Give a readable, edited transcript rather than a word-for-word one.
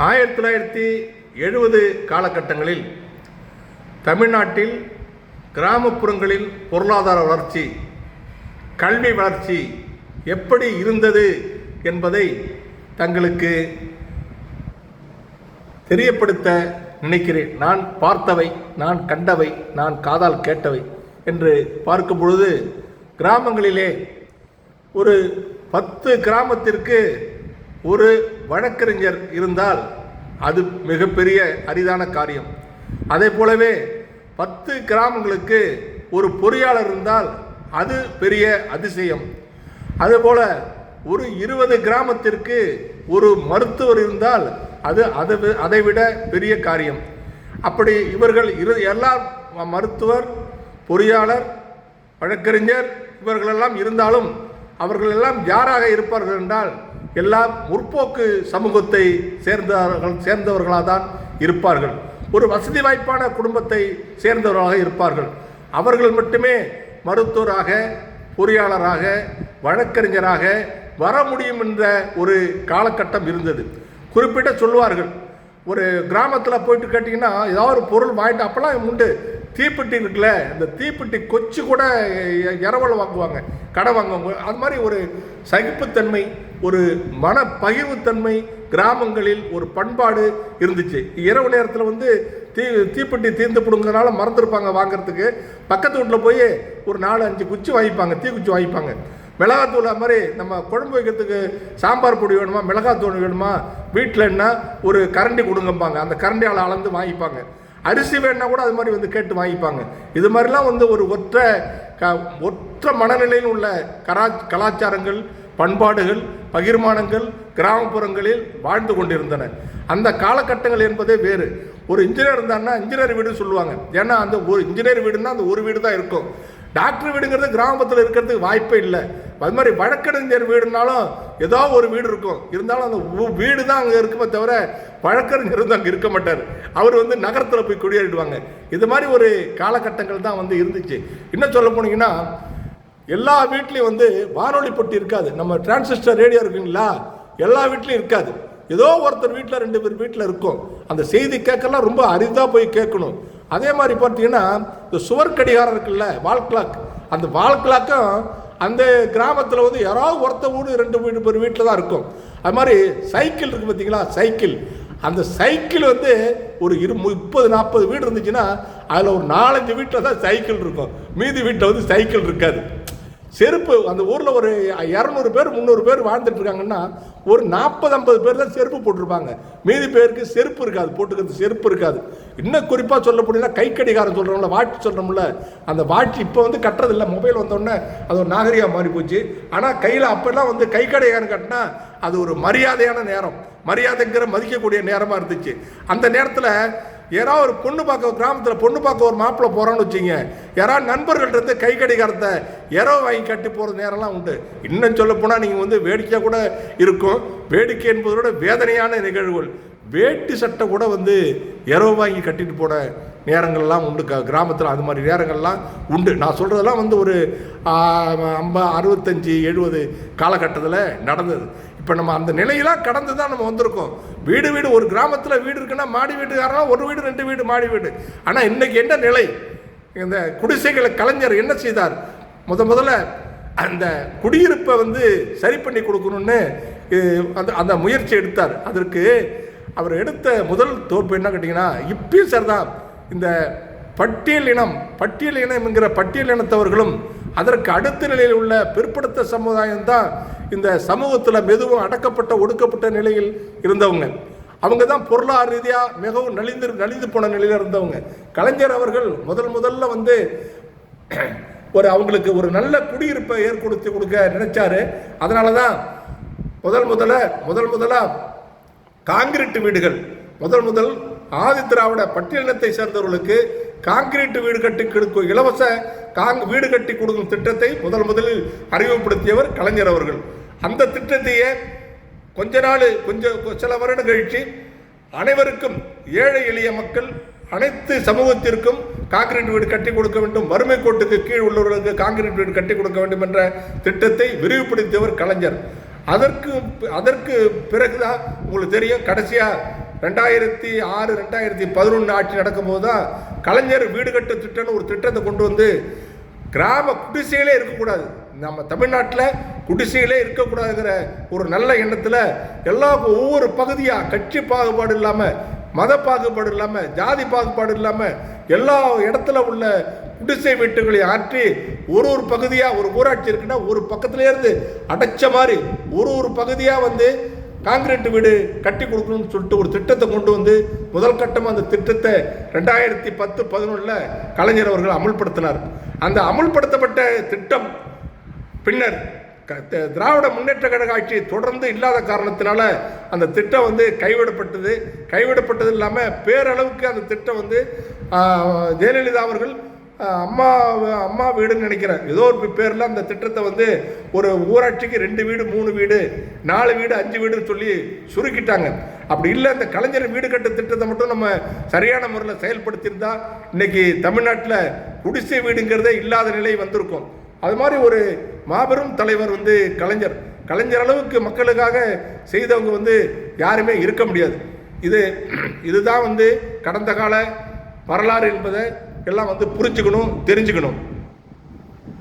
1970 காலகட்டங்களில் தமிழ்நாட்டில் கிராமப்புறங்களில் பொருளாதார வளர்ச்சி, கல்வி வளர்ச்சி எப்படி இருந்தது என்பதை தங்களுக்கு தெரியப்படுத்த நினைக்கிறேன். நான் பார்த்தவை, நான் கண்டவை, நான் காதால் கேட்டவை என்று பார்க்கும் பொழுது, கிராமங்களிலே ஒரு 10 கிராமத்திற்கு ஒரு வழக்கறிஞர் இருந்தால் அது மிகப்பெரிய அரிதான காரியம். அதே போலவே 10 கிராமங்களுக்கு ஒரு பொறியாளர் இருந்தால் அது பெரிய அதிசயம். அதுபோல ஒரு 20 கிராமத்திற்கு ஒரு மருத்துவர் இருந்தால் அது அதைவிட பெரிய காரியம். அப்படி இவர்கள் எல்லாம் மருத்துவர், பொறியாளர், வழக்கறிஞர் இவர்களெல்லாம் இருந்தாலும் அவர்களெல்லாம் யாராக இருப்பார்கள் என்றால் எல்லாம் முற்போக்கு சமூகத்தை சேர்ந்தவர்களாக தான் இருப்பார்கள். ஒரு வசதி வாய்ப்பான குடும்பத்தை சேர்ந்தவர்களாக இருப்பார்கள். அவர்கள் மட்டுமே மருத்துவராக, பொறியாளராக, வழக்கறிஞராக வர முடியும் என்ற ஒரு காலகட்டம் இருந்தது. குறிப்பிட்ட சொல்லுவார்கள், ஒரு கிராமத்தில் போயிட்டு கேட்டிங்கன்னா ஏதாவது ஒரு பொருள் வாங்கிட்டு, அப்போல்லாம் உண்டு தீப்பெட்டி இருக்குல்ல, இந்த தீப்பெட்டி கொச்சு கூட இரவல் வாங்குவாங்க, கடை வாங்குவாங்க. அது மாதிரி ஒரு சகிப்புத்தன்மை, ஒரு மன பகிர்வுத்தன்மை கிராமங்களில் ஒரு பண்பாடு இருந்துச்சு. இரவு நேரத்தில் தீப்பெட்டி தீர்ந்து பிடுங்கிறதுனால மறந்துருப்பாங்க வாங்கிறதுக்கு. பக்கத்து வீட்டில் போய் ஒரு 4-5 குச்சி வாங்கிப்பாங்க, தீக்குச்சி வாங்கிப்பாங்க. மிளகாத்தூள் அது மாதிரி நம்ம குழம்பு வைக்கிறதுக்கு சாம்பார் பொடி வேணுமா, மிளகாத்தூள் வேணுமா, வீட்டில் என்ன ஒரு கரண்டி கொடுங்கப்பாங்க, அந்த கரண்டியால் அளந்து வாங்கிப்பாங்க. அரிசி வேணுன்னா கூட அது மாதிரி கேட்டு வாங்கிப்பாங்க. இது மாதிரிலாம் ஒரு ஒற்ற மனநிலையில் உள்ள கலாச்சாரங்கள், பண்பாடுகள், பகிர்மானங்கள் கிராமப்புறங்களில் வாழ்ந்து கொண்டிருந்தன. அந்த காலகட்டங்கள் என்பதே வேறு. ஒரு இன்ஜினியர் இருந்தான்னா இன்ஜினியர் வீடு சொல்லுவாங்க. ஏன்னா அந்த ஒரு இன்ஜினியர் வீடுன்னா அந்த ஒரு வீடு தான் இருக்கும். டாக்டர் வீடுங்கிறது கிராமத்தில் இருக்கிறதுக்கு வாய்ப்பே இல்லை. அது மாதிரி வழக்கறிஞர் வீடுனாலும் ஏதோ ஒரு வீடு இருக்கும். இருந்தாலும் அந்த வீடு தான் அங்கே இருக்குமே தவிர வழக்கறிஞர் வந்து அங்கே இருக்க மாட்டார். அவர் நகரத்தில் போய் குடியேறிடுவாங்க. இது மாதிரி ஒரு காலகட்டங்கள் தான் இருந்துச்சு. இன்னும் சொல்ல போனீங்கன்னா எல்லா வீட்லேயும் வானொலி பெட்டி இருக்காது. நம்ம டிரான்சிஸ்டர் ரேடியோ இருக்குங்களா, எல்லா வீட்லேயும் இருக்காது. ஏதோ ஒருத்தர் வீட்டில் 2 பேர் வீட்டில் இருக்கும். அந்த செய்தி கேட்கலாம் ரொம்ப அரிதாக போய் கேட்கணும். அதே மாதிரி பார்த்தீங்கன்னா இந்த சுவர் கடிகாரம் இருக்குல்ல, வால் கிளாக், அந்த வால் கிளாக்கும் அந்த கிராமத்தில் யாராவது ஒருத்தர் வீடு 2 பேர் வீட்டில் தான் இருக்கும். அது மாதிரி சைக்கிள் இருக்குது பார்த்தீங்களா, சைக்கிள், அந்த சைக்கிள் ஒரு 30-40 வீடு இருந்துச்சுன்னா அதில் ஒரு 4-5 வீட்டில் தான் சைக்கிள் இருக்கும். மீதி வீட்டில் சைக்கிள் இருக்காது. செருப்பு, அந்த ஊரில் ஒரு 200 பேர் 300 பேர் வாழ்ந்துட்டு இருக்காங்கன்னா ஒரு 40-50 பேர் தான் செருப்பு போட்டிருப்பாங்க. மீதி பேருக்கு செருப்பு இருக்காது, போட்டுக்கிறது செருப்பு இருக்காது. இன்னும் குறிப்பாக சொல்ல போனீங்கன்னா கை கடிகாரம் சொல்கிறோம்ல, வாட்ச் சொல்கிறோம்ல, அந்த வாட்ச் இப்போ கட்டுறதில்ல. மொபைல் வந்தோடனே அது ஒரு நாகரிகம் மாறி போச்சு. ஆனால் கையில் அப்போல்லாம் கை கடிகாரம் கட்டினா அது ஒரு மரியாதையான நேரம், மரியாதைங்கிற மதிக்கக்கூடிய நேரமாக இருந்துச்சு. அந்த நேரத்தில் யாராவது ஒரு பொண்ணு பார்க்க, கிராமத்தில் பொண்ணு பார்க்க ஒரு மாப்பிள்ளை போகிறான்னு வச்சுங்க, யாராவது நண்பர்கள்ட்ட கை கடிகாரத்தை வாங்கி கட்டி போகிற நேரம்லாம் உண்டு. இன்னும் சொல்ல போனால் நீங்கள் வேடிக்கையாக கூட இருக்கும். வேடிக்கை என்பதோட வேதனையான நிகழ்வுகள். வேட்டி சட்டை கூட வாங்கி கட்டிட்டு போன நேரங்கள்லாம் உண்டு கிராமத்தில். அது மாதிரி நேரங்கள்லாம் உண்டு. நான் சொல்கிறதெல்லாம் ஒரு 65-70 காலகட்டத்தில் நடந்தது. இப்போ நம்ம அந்த நிலையெல்லாம் கடந்து தான் நம்ம வந்திருக்கோம். வீடு ஒரு கிராமத்தில் வீடு இருக்குன்னா மாடி வீட்டுக்காரனா ஒரு வீடு 2 வீடு மாடி வீடு. ஆனால் இன்னைக்கு என்ன நிலை? இந்த குடிசைகளை கலைஞர் என்ன செய்தார்? முதல்ல அந்த குடியிருப்பை சரி பண்ணி கொடுக்கணும்னு அந்த முயற்சி எடுத்தார். அதற்கு அவர் எடுத்த முதல் தோற்பு என்ன கேட்டிங்கன்னா, இப்பயும் சார் தான் இந்த பட்டியல் இனம்ங்கிற பட்டியல் இனத்தவர்களும் அதற்கு அடுத்த நிலையில் உள்ள பிற்படுத்த சமுதாயம் தான் இந்த சமூகத்தில் மெதுவும் அடக்கப்பட்ட ஒடுக்கப்பட்ட நிலையில் இருந்தவங்க. அவங்க தான் பொருளாதார ரீதியாக மிகவும் நலிந்து போன நிலையில் இருந்தவங்க. கலைஞர் அவர்கள் முதல்ல அவங்களுக்கு ஒரு நல்ல குடியிருப்பை ஏற்படுத்தி கொடுக்க நினைச்சாரு. அதனால தான் முதல்ல காங்கிரீட் வீடுகள் முதல் ஆதி திராவிட பட்டியலினத்தை சேர்ந்தவர்களுக்கு காங்கிரீட் வீடு கட்டி கொடுக்கும், இலவச வீடு கட்டி கொடுக்கும் திட்டத்தை முதலில் அறிமுகப்படுத்தியவர் கலைஞர் அவர்கள். அந்த திட்டத்தையே சில வருடம் கழிச்சு அனைவருக்கும், ஏழை எளிய மக்கள் அனைத்து சமூகத்திற்கும் காங்கிரீட் வீடு கட்டி கொடுக்க வேண்டும், வறுமை கோட்டுக்கு கீழ் உள்ளவர்களுக்கு காங்கிரீட் வீடு கட்டி கொடுக்க வேண்டும் என்ற திட்டத்தை விரிவுபடுத்தியவர் கலைஞர். அதற்கு பிறகுதான் உங்களுக்கு தெரியும், கடைசியாக 2006 2011 ஆட்சி நடக்கும்போது தான் கலைஞர் வீடு கட்டு திட்டம்னு ஒரு திட்டத்தை கொண்டு வந்து கிராம குடிசைகளே இருக்கக்கூடாது, நம்ம தமிழ்நாட்டில் குடிசைகளே இருக்கக்கூடாதுங்கிற ஒரு நல்ல எண்ணத்தில் எல்லாருக்கும் ஒவ்வொரு பகுதியாக கட்சி பாகுபாடு இல்லாமல், மத பாகுபாடு இல்லாமல், ஜாதி பாகுபாடு இல்லாமல் எல்லா இடத்துல உள்ள குடிசை வீட்டுகளை ஆற்றி ஒரு பகுதியாக, ஒரு ஊராட்சி இருக்குன்னா ஒரு பக்கத்துலேயே இருந்து அடைச்ச மாதிரி ஒரு பகுதியாக வந்து காங்கிரீட் வீடு கட்டி கொடுக்கணும்னு சொல்லிட்டு ஒரு திட்டத்தை கொண்டு வந்து முதல் கட்டமாக அந்த திட்டத்தை 2010-11 கலைஞர் அவர்கள் அமுல்படுத்தினார். அந்த அமுல்படுத்தப்பட்ட திட்டம் பின்னர் திராவிட முன்னேற்ற கழக ஆட்சி தொடர்ந்து இல்லாத காரணத்தினால அந்த திட்டம் வந்து கைவிடப்பட்டது இல்லாமல் பேரளவுக்கு அந்த திட்டம் வந்து ஜெயலலிதா அவர்கள் அம்மா வீடுன்னு நினைக்கிறேன், ஏதோ ஒரு பேரில் அந்த திட்டத்தை வந்து ஒரு ஊராட்சிக்கு 2 வீடு 3 வீடு 4 வீடு 5 வீடுன்னு சொல்லி சுருக்கிட்டாங்க. அப்படி இல்லை, இந்த கலைஞர் வீடு கட்டு திட்டத்தை மட்டும் நம்ம சரியான முறையில் செயல்படுத்தியிருந்தா இன்னைக்கு தமிழ்நாட்டில் குடிசை வீடுங்கிறதே இல்லாத நிலை வந்திருக்கும். அது மாதிரி ஒரு மாபெரும் தலைவர் வந்து கலைஞர் அளவுக்கு மக்களுக்காக செய்தவங்க வந்து யாருமே இருக்க முடியாது. இதுதான் வந்து கடந்த கால வரலாறு என்பதை எல்லாம் வந்து புரிஞ்சுக்கணும், தெரிஞ்சுக்கணும்.